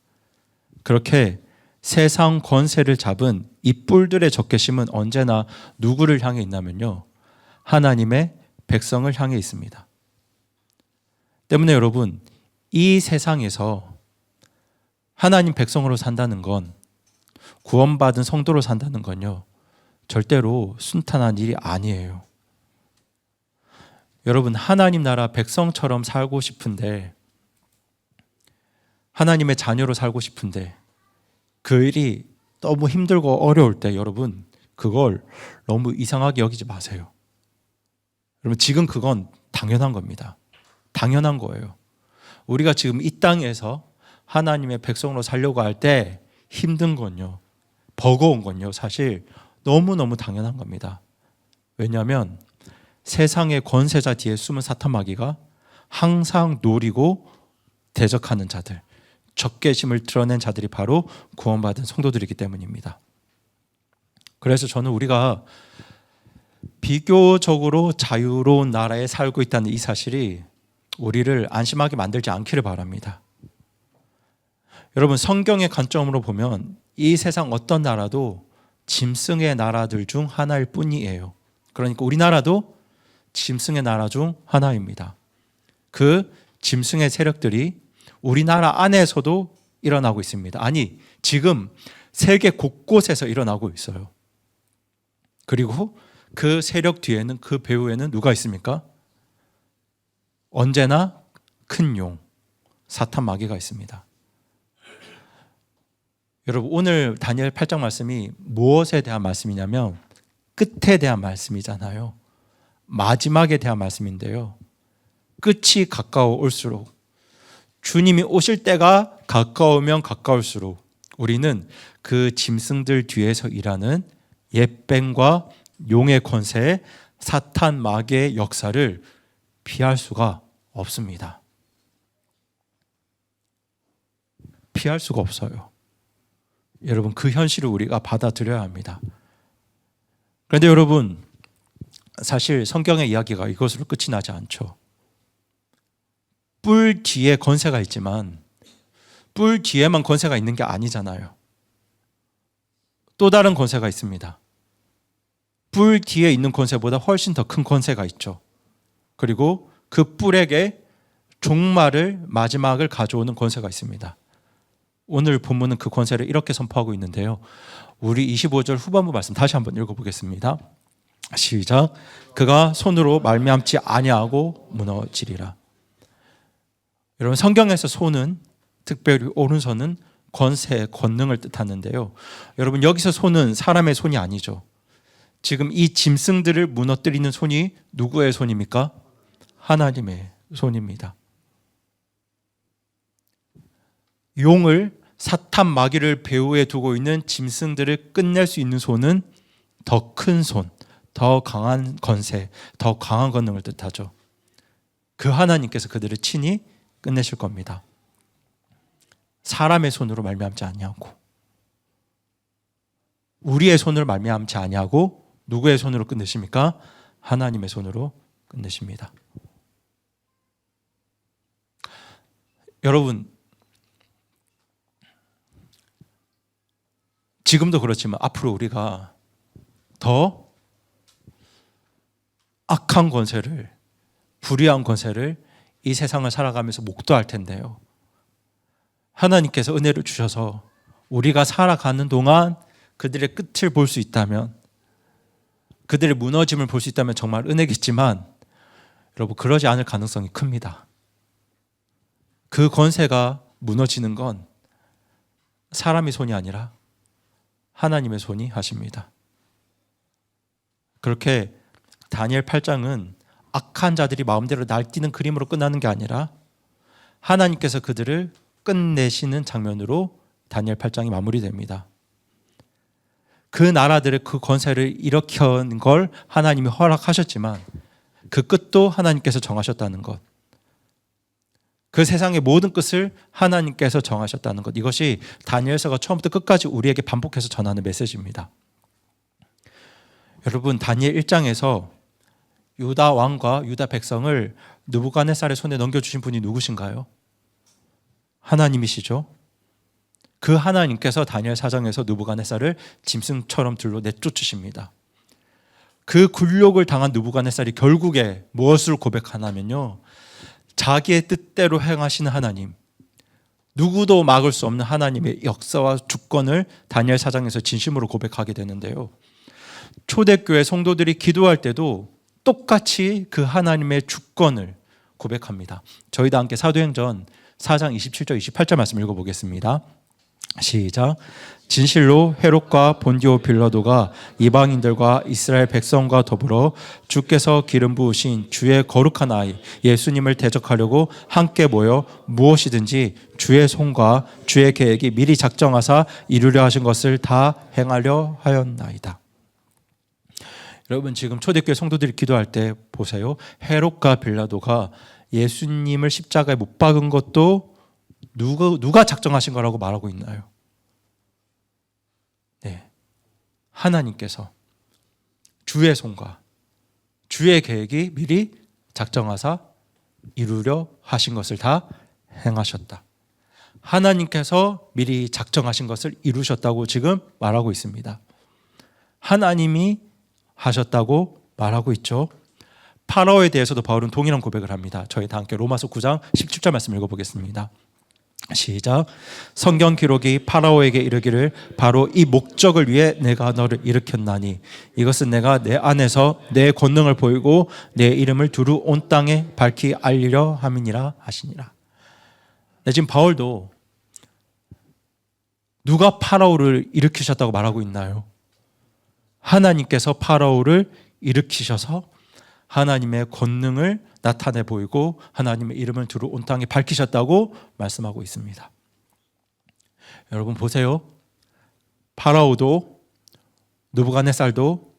그렇게 세상 권세를 잡은 이 뿔들의 적개심은 언제나 누구를 향해 있냐면요, 하나님의 백성을 향해 있습니다. 때문에 여러분, 이 세상에서 하나님 백성으로 산다는 건, 구원받은 성도로 산다는 건요, 절대로 순탄한 일이 아니에요. 여러분, 하나님 나라 백성처럼 살고 싶은데, 하나님의 자녀로 살고 싶은데 그 일이 너무 힘들고 어려울 때 여러분, 그걸 너무 이상하게 여기지 마세요. 여러분, 지금 그건 당연한 겁니다. 당연한 거예요. 우리가 지금 이 땅에서 하나님의 백성으로 살려고 할 때 힘든 건요, 버거운 건요, 사실 너무너무 당연한 겁니다. 왜냐하면 세상의 권세자 뒤에 숨은 사탄 마귀가 항상 노리고 대적하는 자들, 적개심을 드러낸 자들이 바로 구원받은 성도들이기 때문입니다. 그래서 저는 우리가 비교적으로 자유로운 나라에 살고 있다는 이 사실이 우리를 안심하게 만들지 않기를 바랍니다. 여러분, 성경의 관점으로 보면 이 세상 어떤 나라도 짐승의 나라들 중 하나일 뿐이에요. 그러니까 우리나라도 짐승의 나라 중 하나입니다. 그 짐승의 세력들이 우리나라 안에서도 일어나고 있습니다. 아니, 지금 세계 곳곳에서 일어나고 있어요. 그리고 그 세력 뒤에는, 그 배후에는 누가 있습니까? 언제나 큰 용, 사탄 마귀가 있습니다. 여러분, 오늘 다니엘 8장 말씀이 무엇에 대한 말씀이냐면 끝에 대한 말씀이잖아요. 마지막에 대한 말씀인데요, 끝이 가까워 올수록, 주님이 오실 때가 가까우면 가까울수록 우리는 그 짐승들 뒤에서 일하는 옛뱀과 용의 권세, 사탄 마귀의 역사를 피할 수가 없습니다. 피할 수가 없어요. 여러분, 그 현실을 우리가 받아들여야 합니다. 그런데 여러분, 사실 성경의 이야기가 이것으로 끝이 나지 않죠. 뿔 뒤에 권세가 있지만 뿔 뒤에만 권세가 있는 게 아니잖아요. 또 다른 권세가 있습니다. 뿔 뒤에 있는 권세보다 훨씬 더 큰 권세가 있죠. 그리고 그 뿔에게 종말을, 마지막을 가져오는 권세가 있습니다. 오늘 본문은 그 권세를 이렇게 선포하고 있는데요, 우리 25절 후반부 말씀 다시 한번 읽어보겠습니다. 시작. 그가 손으로 말미암지 아니하고 무너지리라. 여러분, 성경에서 손은, 특별히 오른손은 권세, 권능을 뜻하는데요, 여러분, 여기서 손은 사람의 손이 아니죠. 지금 이 짐승들을 무너뜨리는 손이 누구의 손입니까? 하나님의 손입니다. 용을, 사탄 마귀를 배후에 두고 있는 짐승들을 끝낼 수 있는 손은 더 큰 손, 더 강한 권세, 더 강한 권능을 뜻하죠. 그 하나님께서 그들을 친히 끝내실 겁니다. 사람의 손으로 말미암지 아니하고, 우리의 손으로 말미암지 아니하고, 누구의 손으로 끝내십니까? 하나님의 손으로 끝내십니다. 여러분, 지금도 그렇지만 앞으로 우리가 더 악한 권세를, 불의한 권세를 이 세상을 살아가면서 목도할 텐데요, 하나님께서 은혜를 주셔서 우리가 살아가는 동안 그들의 끝을 볼 수 있다면 그들의 무너짐을 볼 수 있다면 정말 은혜겠지만 여러분, 그러지 않을 가능성이 큽니다. 그 권세가 무너지는 건 사람의 손이 아니라 하나님의 손이 하십니다. 그렇게 다니엘 8장은 악한 자들이 마음대로 날뛰는 그림으로 끝나는 게 아니라 하나님께서 그들을 끝내시는 장면으로 다니엘 8장이 마무리됩니다. 그 나라들의 그 권세를 일으킨 걸 하나님이 허락하셨지만 그 끝도 하나님께서 정하셨다는 것, 그 세상의 모든 끝을 하나님께서 정하셨다는 것, 이것이 다니엘서가 처음부터 끝까지 우리에게 반복해서 전하는 메시지입니다. 여러분, 다니엘 1장에서 유다 왕과 유다 백성을 느부갓네살의 손에 넘겨주신 분이 누구신가요? 하나님이시죠. 그 하나님께서 다니엘 4장에서 느부갓네살을 짐승처럼 들로 내쫓으십니다. 그 굴욕을 당한 느부갓네살이 결국에 무엇을 고백하냐면요, 자기의 뜻대로 행하시는 하나님, 누구도 막을 수 없는 하나님의 역사와 주권을 다니엘 4장에서 진심으로 고백하게 되는데요, 초대교회 성도들이 기도할 때도 똑같이 그 하나님의 주권을 고백합니다. 저희도 함께 사도행전 4장 27절 28절 말씀 읽어보겠습니다. 시작. 진실로 헤롯과 본디오 빌라도가 이방인들과 이스라엘 백성과 더불어 주께서 기름 부으신 주의 거룩한 아이 예수님을 대적하려고 함께 모여 무엇이든지 주의 손과 주의 계획이 미리 작정하사 이루려 하신 것을 다 행하려 하였나이다. 여러분, 지금 초대교회 성도들이 기도할 때 보세요. 헤롯과 빌라도가 예수님을 십자가에 못 박은 것도 누가 작정하신 거라고 말하고 있나요? 네, 하나님께서 주의 손과 주의 계획이 미리 작정하사 이루려 하신 것을 다 행하셨다. 하나님께서 미리 작정하신 것을 이루셨다고 지금 말하고 있습니다. 하나님이 하셨다고 말하고 있죠. 파라오에 대해서도 바울은 동일한 고백을 합니다. 저희 다 함께 로마서 9장 17절 말씀 읽어보겠습니다. 시작. 성경 기록이 파라오에게 이르기를 바로 이 목적을 위해 내가 너를 일으켰나니 이것은 내가 내 안에서 내 권능을 보이고 내 이름을 두루 온 땅에 밝히 알리려 함이니라 하시니라. 네, 지금 바울도 누가 파라오를 일으키셨다고 말하고 있나요? 하나님께서 파라오를 일으키셔서 하나님의 권능을 나타내 보이고 하나님의 이름을 두루 온 땅에 밝히셨다고 말씀하고 있습니다. 여러분 보세요. 파라오도 느부갓네살도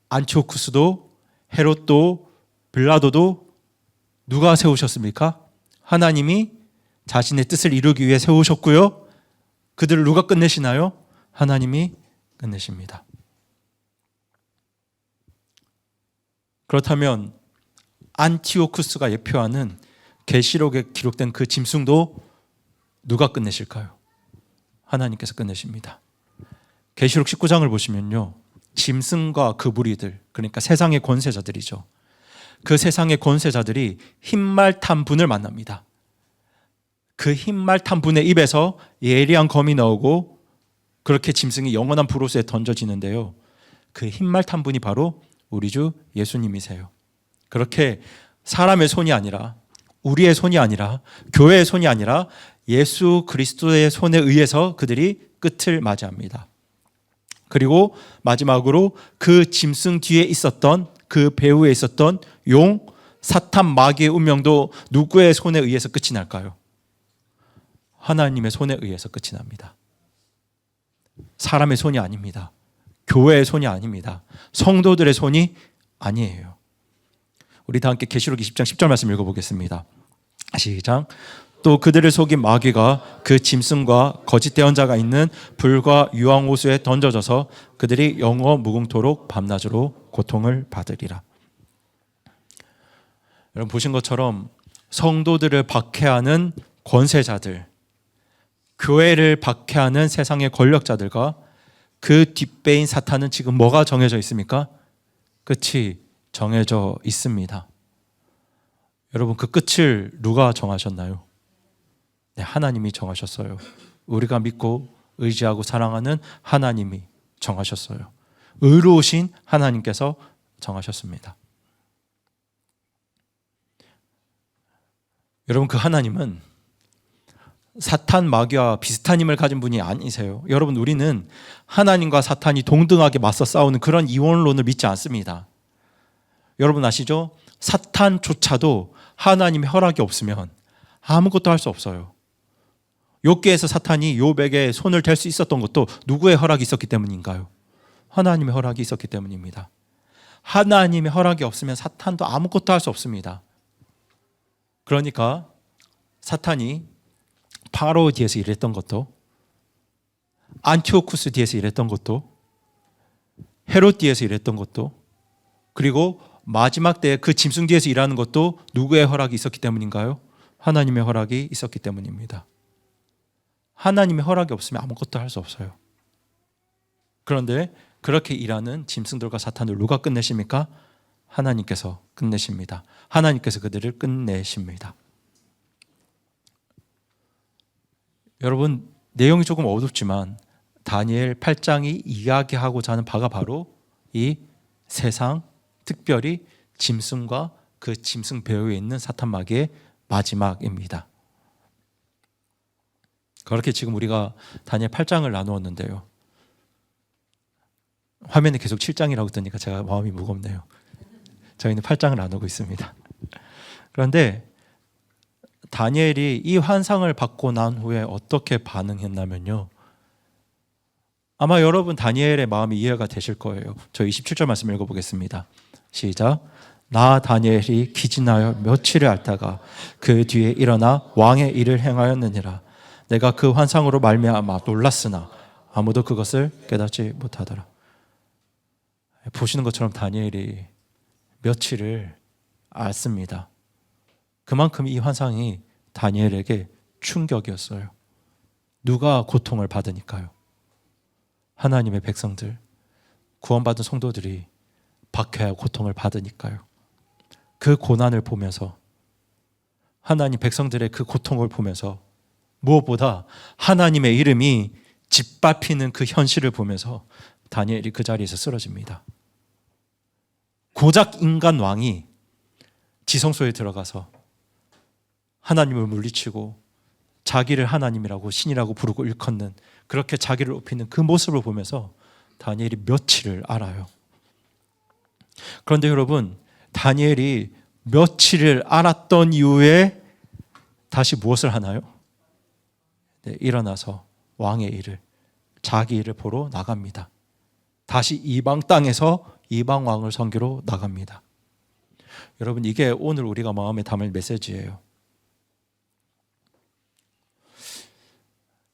안티오쿠스도 헤롯도 빌라도도 누가 세우셨습니까? 하나님이 자신의 뜻을 이루기 위해 세우셨고요. 그들을 누가 끝내시나요? 하나님이 끝내십니다. 그렇다면 안티오쿠스가 예표하는 계시록에 기록된 그 짐승도 누가 끝내실까요? 하나님께서 끝내십니다. 계시록 19장을 보시면요, 짐승과 그 무리들, 그러니까 세상의 권세자들이죠. 그 세상의 권세자들이 흰말 탄 분을 만납니다. 그 흰말 탄 분의 입에서 예리한 검이 나오고 그렇게 짐승이 영원한 불옷에 던져지는데요, 그 흰말 탄 분이 바로 우리 주 예수님이세요. 그렇게 사람의 손이 아니라, 우리의 손이 아니라, 교회의 손이 아니라 예수 그리스도의 손에 의해서 그들이 끝을 맞이합니다. 그리고 마지막으로 그 짐승 뒤에 있었던, 그 배후에 있었던 용, 사탄, 마귀의 운명도 누구의 손에 의해서 끝이 날까요? 하나님의 손에 의해서 끝이 납니다. 사람의 손이 아닙니다. 교회의 손이 아닙니다. 성도들의 손이 아니에요. 우리 다 함께 계시록 20장 10절 말씀 읽어보겠습니다. 시작. 또 그들을 속인 마귀가 그 짐승과 거짓 대언자가 있는 불과 유황호수에 던져져서 그들이 영원 무궁토록 밤낮으로 고통을 받으리라. 여러분 보신 것처럼 성도들을 박해하는 권세자들, 교회를 박해하는 세상의 권력자들과 그 뒷배인 사탄은 지금 뭐가 정해져 있습니까? 끝이 정해져 있습니다. 여러분 그 끝을 누가 정하셨나요? 네, 하나님이 정하셨어요. 우리가 믿고 의지하고 사랑하는 하나님이 정하셨어요. 의로우신 하나님께서 정하셨습니다. 여러분, 그 하나님은 사탄 마귀와 비슷한 힘을 가진 분이 아니세요. 여러분, 우리는 하나님과 사탄이 동등하게 맞서 싸우는 그런 이원론을 믿지 않습니다. 여러분 아시죠? 사탄조차도 하나님의 허락이 없으면 아무것도 할 수 없어요. 욥기에서 사탄이 욥에게 손을 댈 수 있었던 것도 누구의 허락이 있었기 때문인가요? 하나님의 허락이 있었기 때문입니다. 하나님의 허락이 없으면 사탄도 아무것도 할 수 없습니다. 그러니까 사탄이 바로 뒤에서 일했던 것도, 안티오쿠스 뒤에서 일했던 것도, 헤롯 뒤에서 일했던 것도, 그리고 마지막 때에 그 짐승 뒤에서 일하는 것도 누구의 허락이 있었기 때문인가요? 하나님의 허락이 있었기 때문입니다. 하나님의 허락이 없으면 아무것도 할 수 없어요. 그런데 그렇게 일하는 짐승들과 사탄을 누가 끝내십니까? 하나님께서 끝내십니다. 하나님께서 그들을 끝내십니다. 여러분, 내용이 조금 어둡지만 다니엘 8장이 이야기하고자 하는 바가 바로 이 세상, 특별히 짐승과 그 짐승 배후에 있는 사탄 마귀의 마지막입니다. 그렇게 지금 우리가 다니엘 8장을 나누었는데요. 화면에 계속 7장이라고 뜨니까 제가 마음이 무겁네요. 저희는 8장을 나누고 있습니다. 그런데 다니엘이 이 환상을 받고 난 후에 어떻게 반응했냐면요, 아마 여러분 다니엘의 마음이 이해가 되실 거예요. 저 27절 말씀 읽어보겠습니다. 시작. 나 다니엘이 기진하여 며칠을 앓다가 그 뒤에 일어나 왕의 일을 행하였느니라. 내가 그 환상으로 말미암아 놀랐으나 아무도 그것을 깨닫지 못하더라. 보시는 것처럼 다니엘이 며칠을 앓습니다. 그만큼 이 환상이 다니엘에게 충격이었어요. 누가 고통을 받으니까요? 하나님의 백성들, 구원받은 성도들이 박해와 고통을 받으니까요. 그 고난을 보면서, 하나님 백성들의 그 고통을 보면서, 무엇보다 하나님의 이름이 짓밟히는 그 현실을 보면서 다니엘이 그 자리에서 쓰러집니다. 고작 인간 왕이 지성소에 들어가서 하나님을 물리치고 자기를 하나님이라고 신이라고 부르고 일컫는, 그렇게 자기를 높이는 그 모습을 보면서 다니엘이 며칠을 앓아요. 그런데 여러분, 다니엘이 며칠을 앓았던 이후에 다시 무엇을 하나요? 네, 일어나서 왕의 일을, 자기 일을 보러 나갑니다. 다시 이방 땅에서 이방 왕을 섬기러 나갑니다. 여러분, 이게 오늘 우리가 마음에 담을 메시지예요.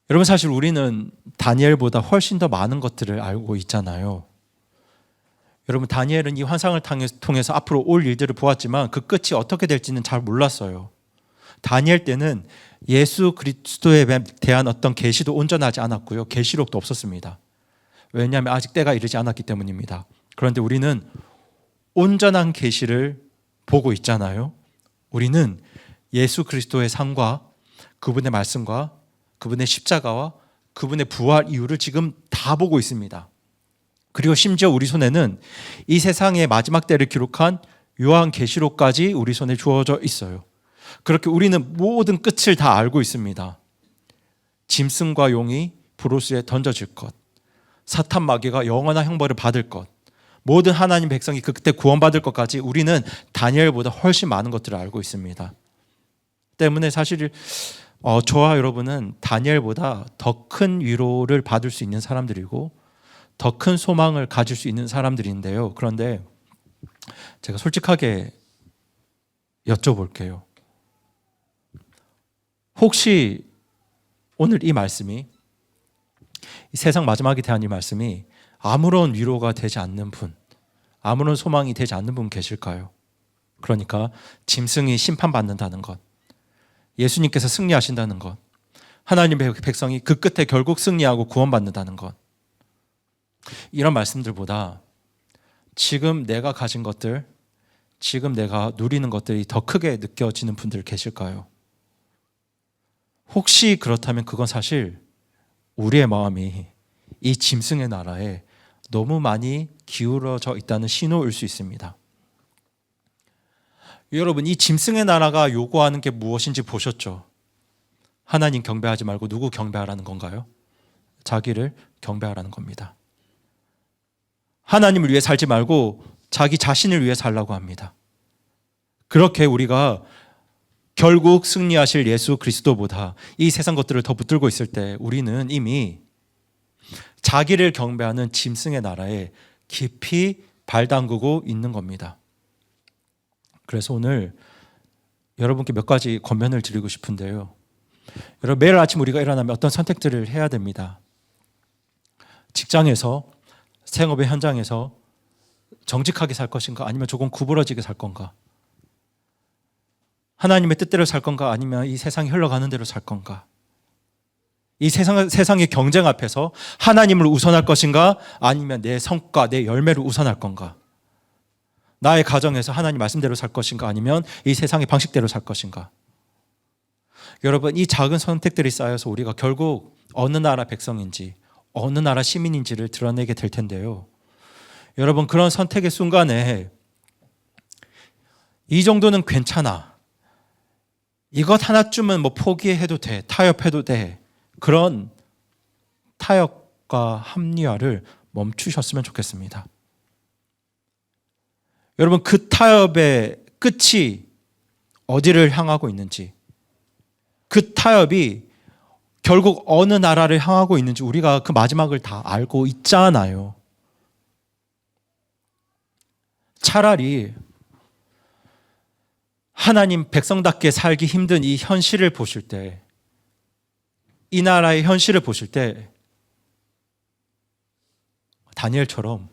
여러분, 사실 우리는 다니엘보다 훨씬 더 많은 것들을 알고 있잖아요. 여러분, 다니엘은 이 환상을 통해서 앞으로 올 일들을 보았지만 그 끝이 어떻게 될지는 잘 몰랐어요. 다니엘 때는 예수 그리스도에 대한 어떤 계시도 온전하지 않았고요, 계시록도 없었습니다. 왜냐하면 아직 때가 이르지 않았기 때문입니다. 그런데 우리는 온전한 계시를 보고 있잖아요. 우리는 예수 그리스도의 삶과 그분의 말씀과 그분의 십자가와 그분의 부활 이유를 지금 다 보고 있습니다. 그리고 심지어 우리 손에는 이 세상의 마지막 때를 기록한 요한계시록까지 우리 손에 주어져 있어요. 그렇게 우리는 모든 끝을 다 알고 있습니다. 짐승과 용이 브로스에 던져질 것, 사탄 마귀가 영원한 형벌을 받을 것, 모든 하나님 백성이 그때 구원받을 것까지 우리는 다니엘보다 훨씬 많은 것들을 알고 있습니다. 때문에 사실 저와 여러분은 다니엘보다 더 큰 위로를 받을 수 있는 사람들이고 더 큰 소망을 가질 수 있는 사람들인데요. 그런데 제가 솔직하게 여쭤볼게요. 혹시 오늘 이 말씀이, 이 세상 마지막에 대한 이 말씀이 아무런 위로가 되지 않는 분, 아무런 소망이 되지 않는 분 계실까요? 그러니까 짐승이 심판받는다는 것, 예수님께서 승리하신다는 것, 하나님의 백성이 그 끝에 결국 승리하고 구원받는다는 것, 이런 말씀들보다 지금 내가 가진 것들, 지금 내가 누리는 것들이 더 크게 느껴지는 분들 계실까요? 혹시 그렇다면 그건 사실 우리의 마음이 이 짐승의 나라에 너무 많이 기울어져 있다는 신호일 수 있습니다. 여러분, 이 짐승의 나라가 요구하는 게 무엇인지 보셨죠? 하나님 경배하지 말고 누구 경배하라는 건가요? 자기를 경배하라는 겁니다. 하나님을 위해 살지 말고 자기 자신을 위해 살라고 합니다. 그렇게 우리가 결국 승리하실 예수 그리스도보다 이 세상 것들을 더 붙들고 있을 때 우리는 이미 자기를 경배하는 짐승의 나라에 깊이 발 담그고 있는 겁니다. 그래서 오늘 여러분께 몇 가지 권면을 드리고 싶은데요. 여러분, 매일 아침 우리가 일어나면 어떤 선택들을 해야 됩니다. 직장에서, 생업의 현장에서 정직하게 살 것인가, 아니면 조금 구부러지게 살 건가? 하나님의 뜻대로 살 건가, 아니면 이 세상이 흘러가는 대로 살 건가? 이 세상의 경쟁 앞에서 하나님을 우선할 것인가, 아니면 내 성과, 내 열매를 우선할 건가? 나의 가정에서 하나님 말씀대로 살 것인가, 아니면 이 세상의 방식대로 살 것인가? 여러분, 이 작은 선택들이 쌓여서 우리가 결국 어느 나라 백성인지, 어느 나라 시민인지를 드러내게 될 텐데요. 여러분, 그런 선택의 순간에 이 정도는 괜찮아, 이것 하나쯤은 뭐 포기해도 돼, 타협해도 돼, 그런 타협과 합리화를 멈추셨으면 좋겠습니다. 여러분, 그 타협의 끝이 어디를 향하고 있는지, 그 타협이 결국 어느 나라를 향하고 있는지 우리가 그 마지막을 다 알고 있잖아요. 차라리 하나님 백성답게 살기 힘든 이 현실을 보실 때, 이 나라의 현실을 보실 때 다니엘처럼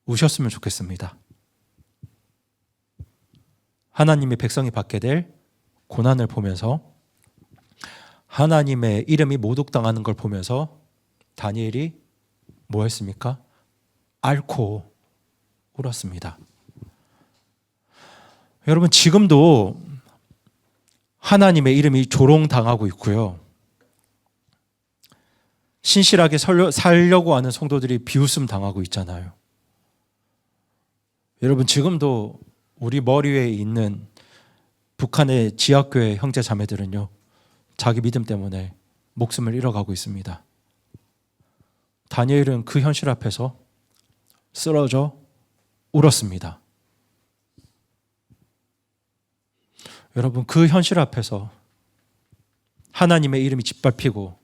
우셨으면 좋겠습니다. 하나님의 백성이 받게 될 고난을 보면서, 하나님의 이름이 모독당하는 걸 보면서 다니엘이 뭐 했습니까? 앓고 울었습니다. 여러분, 지금도 하나님의 이름이 조롱당하고 있고요. 신실하게 살려고 하는 성도들이 비웃음 당하고 있잖아요. 여러분, 지금도 우리 머리 위에 있는 북한의 지하교회 형제 자매들은요, 자기 믿음 때문에 목숨을 잃어가고 있습니다. 다니엘은 그 현실 앞에서 쓰러져 울었습니다. 여러분, 그 현실 앞에서 하나님의 이름이 짓밟히고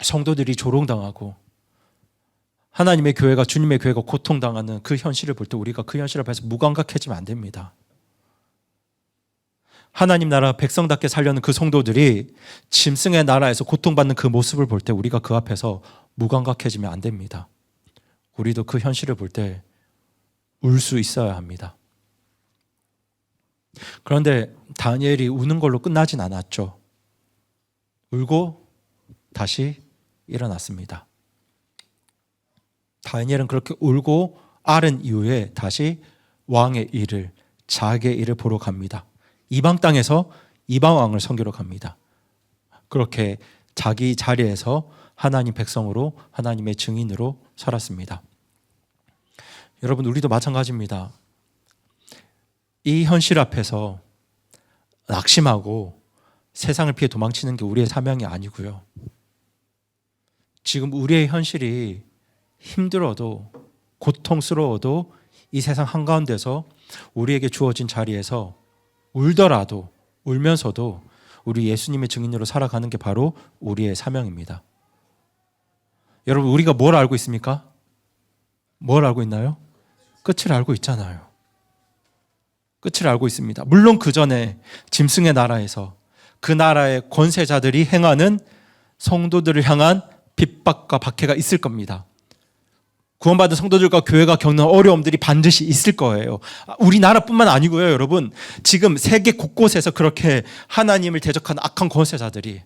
성도들이 조롱당하고 하나님의 교회가, 주님의 교회가 고통당하는 그 현실을 볼 때 우리가 그 현실 앞에서 무감각해지면 안 됩니다. 하나님 나라 백성답게 살려는 그 성도들이 짐승의 나라에서 고통받는 그 모습을 볼 때 우리가 그 앞에서 무감각해지면 안 됩니다. 우리도 그 현실을 볼 때 울 수 있어야 합니다. 그런데 다니엘이 우는 걸로 끝나진 않았죠. 울고 다시 일어났습니다. 다니엘은 그렇게 울고 앓은 이후에 다시 왕의 일을, 자기의 일을 보러 갑니다. 이방 땅에서 이방 왕을 섬기러 갑니다. 그렇게 자기 자리에서 하나님 백성으로, 하나님의 증인으로 살았습니다. 여러분, 우리도 마찬가지입니다. 이 현실 앞에서 낙심하고 세상을 피해 도망치는 게 우리의 사명이 아니고요. 지금 우리의 현실이 힘들어도, 고통스러워도 이 세상 한가운데서 우리에게 주어진 자리에서 울더라도, 울면서도 우리 예수님의 증인으로 살아가는 게 바로 우리의 사명입니다. 여러분, 우리가 뭘 알고 있습니까? 뭘 알고 있나요? 끝을 알고 있잖아요. 끝을 알고 있습니다. 물론 그 전에 짐승의 나라에서 그 나라의 권세자들이 행하는 성도들을 향한 핍박과 박해가 있을 겁니다. 구원받은 성도들과 교회가 겪는 어려움들이 반드시 있을 거예요. 우리나라뿐만 아니고요, 여러분. 지금 세계 곳곳에서 그렇게 하나님을 대적한 악한 권세자들이,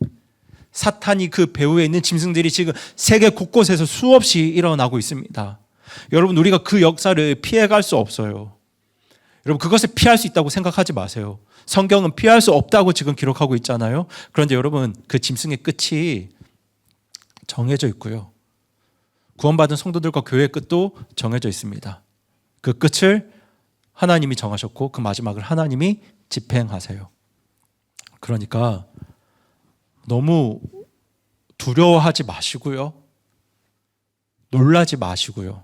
사탄이 그 배후에 있는 짐승들이 지금 세계 곳곳에서 수없이 일어나고 있습니다. 여러분, 우리가 그 역사를 피해갈 수 없어요. 여러분, 그것을 피할 수 있다고 생각하지 마세요. 성경은 피할 수 없다고 지금 기록하고 있잖아요. 그런데 여러분, 그 짐승의 끝이 정해져 있고요. 구원받은 성도들과 교회의 끝도 정해져 있습니다. 그 끝을 하나님이 정하셨고 그 마지막을 하나님이 집행하세요. 그러니까 너무 두려워하지 마시고요. 놀라지 마시고요.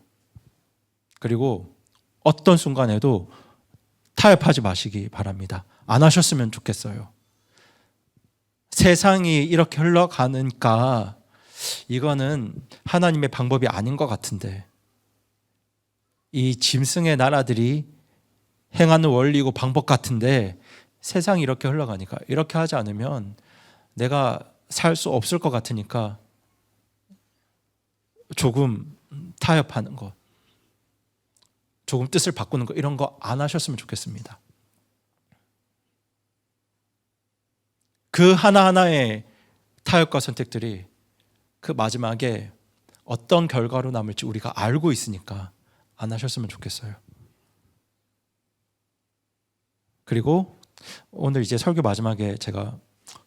그리고 어떤 순간에도 타협하지 마시기 바랍니다. 안 하셨으면 좋겠어요. 세상이 이렇게 흘러가니까 이거는 하나님의 방법이 아닌 것 같은데, 이 짐승의 나라들이 행하는 원리고 방법 같은데 세상이 이렇게 흘러가니까 이렇게 하지 않으면 내가 살 수 없을 것 같으니까 조금 타협하는 것, 조금 뜻을 바꾸는 것, 이런 거 안 하셨으면 좋겠습니다. 그 하나하나의 타협과 선택들이 그 마지막에 어떤 결과로 남을지 우리가 알고 있으니까 안 하셨으면 좋겠어요. 그리고 오늘 이제 설교 마지막에 제가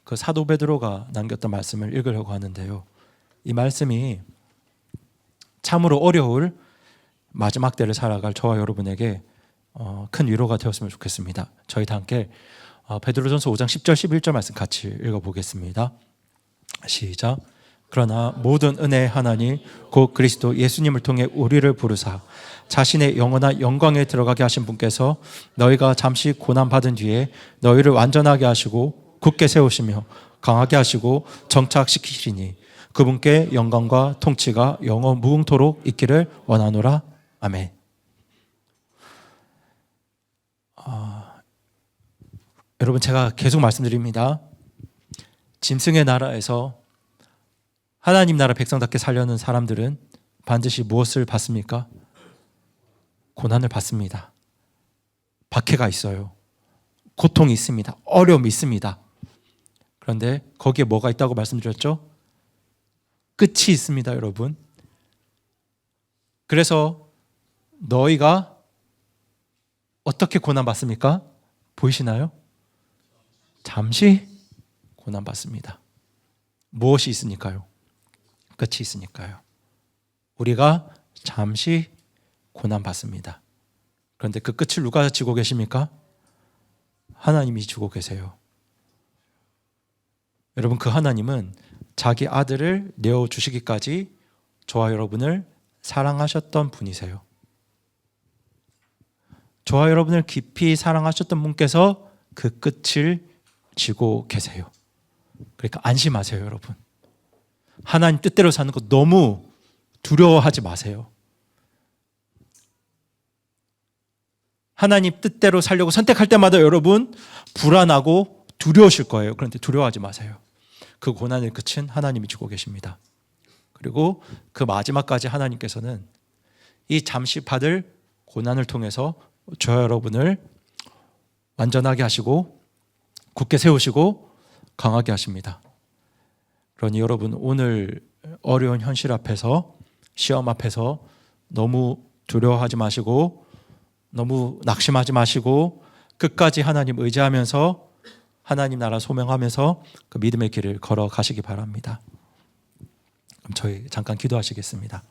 그 사도 베드로가 남겼던 말씀을 읽으려고 하는데요. 이 말씀이 참으로 어려울 마지막 때를 살아갈 저와 여러분에게 큰 위로가 되었으면 좋겠습니다. 저희 다 함께 베드로전서 5장 10절 11절 말씀 같이 읽어보겠습니다. 시작. 그러나 모든 은혜의 하나님 곧 그리스도 예수님을 통해 우리를 부르사 자신의 영원한 영광에 들어가게 하신 분께서 너희가 잠시 고난받은 뒤에 너희를 완전하게 하시고 굳게 세우시며 강하게 하시고 정착시키시리니 그분께 영광과 통치가 영원 무궁토록 있기를 원하노라. 아멘. 여러분, 제가 계속 말씀드립니다. 짐승의 나라에서 하나님 나라 백성답게 살려는 사람들은 반드시 무엇을 받습니까? 고난을 받습니다. 박해가 있어요. 고통이 있습니다. 어려움이 있습니다. 그런데 거기에 뭐가 있다고 말씀드렸죠? 끝이 있습니다, 여러분. 그래서 너희가 어떻게 고난받습니까? 보이시나요? 잠시 고난받습니다. 무엇이 있으니까요? 끝이 있으니까요. 우리가 잠시 고난받습니다. 그런데 그 끝을 누가 지고 계십니까? 하나님이 지고 계세요. 여러분, 그 하나님은 자기 아들을 내어주시기까지 저와 여러분을 사랑하셨던 분이세요. 저와 여러분을 깊이 사랑하셨던 분께서 그 끝을 지고 계세요. 그러니까 안심하세요, 여러분. 하나님 뜻대로 사는 거 너무 두려워하지 마세요. 하나님 뜻대로 살려고 선택할 때마다 여러분 불안하고 두려우실 거예요. 그런데 두려워하지 마세요. 그 고난의 끝은 하나님이 주고 계십니다. 그리고 그 마지막까지 하나님께서는 이 잠시 받을 고난을 통해서 저와 여러분을 완전하게 하시고 굳게 세우시고 강하게 하십니다. 그러니 여러분, 오늘 어려운 현실 앞에서, 시험 앞에서 너무 두려워하지 마시고 너무 낙심하지 마시고 끝까지 하나님 의지하면서 하나님 나라 소명하면서 그 믿음의 길을 걸어가시기 바랍니다. 그럼 저희 잠깐 기도하시겠습니다.